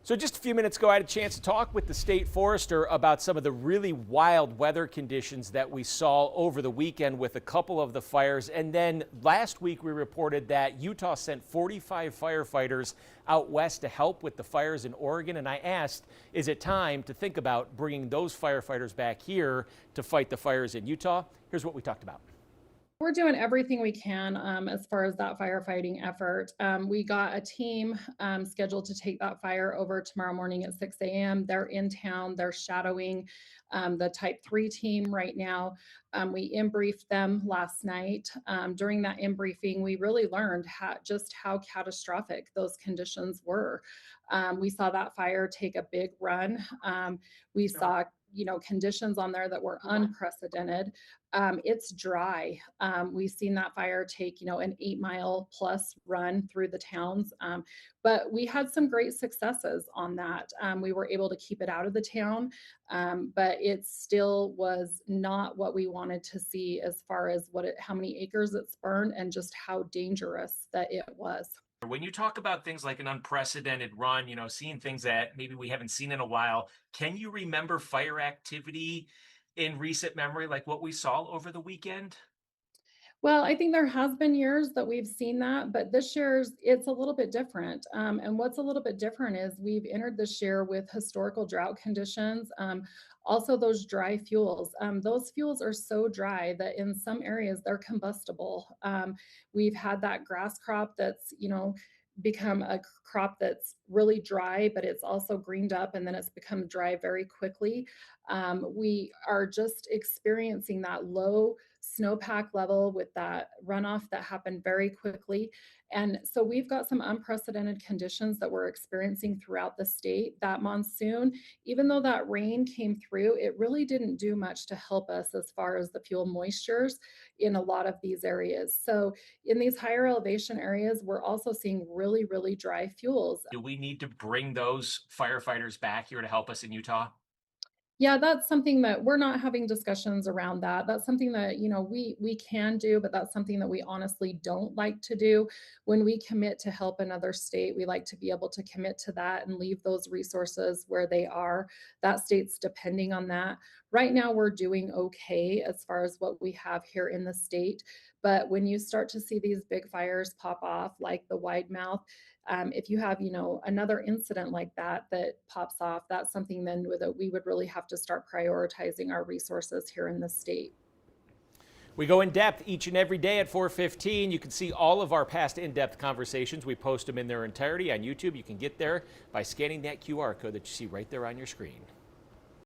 So just a few minutes ago, I had a chance to talk with the state forester about some of the really wild weather conditions that we saw over the weekend with a couple of the fires. And then last week we reported that Utah sent 45 firefighters out west to help with the fires in Oregon. And I asked, is it time to think about bringing those firefighters back here to fight the fires in Utah? Here's what we talked about. We're doing everything we can as far as that firefighting effort. We got a team scheduled to take that fire over tomorrow morning at 6 a.m. They're in town. They're shadowing the Type 3 team right now. We in-briefed them last night. During that in-briefing, we really learned just how catastrophic those conditions were. We saw that fire take a big run. We saw conditions on there that were unprecedented. It's dry. We've seen that fire take, an 8-mile plus run through the towns. But we had some great successes on that. We were able to keep it out of the town, but it still was not what we wanted to see as far as how many acres it's burned and just how dangerous that it was. When you talk about things like an unprecedented run, seeing things that maybe we haven't seen in a while, can you remember fire activity in recent memory like what we saw over the weekend? Well, I think there has been years that we've seen that, but this year's it's a little bit different. And what's a little bit different is we've entered this year with historical drought conditions. Also, those dry fuels. Those fuels are so dry that in some areas they're combustible. We've had that grass crop that's become a crop that's really dry, but it's also greened up and then it's become dry very quickly. We are just experiencing that low snowpack level with that runoff that happened very quickly. And so we've got some unprecedented conditions that we're experiencing throughout the state. That monsoon, even though that rain came through, it really didn't do much to help us as far as the fuel moistures in a lot of these areas. So in these higher elevation areas, we're also seeing really, really dry fuels. Do we need to bring those firefighters back here to help us in Utah? Yeah, that's something that we're not having discussions around that. That's something that, we can do, but that's something that we honestly don't like to do. When we commit to help another state, we like to be able to commit to that and leave those resources where they are. That state's depending on that. Right now, we're doing okay as far as what we have here in the state. But when you start to see these big fires pop off, like the Widemouth, if you have, another incident like that that pops off, that's something then that we would really have to start prioritizing our resources here in the state. We go in depth each and every day at 4:15. You can see all of our past in-depth conversations. We post them in their entirety on YouTube. You can get there by scanning that QR code that you see right there on your screen.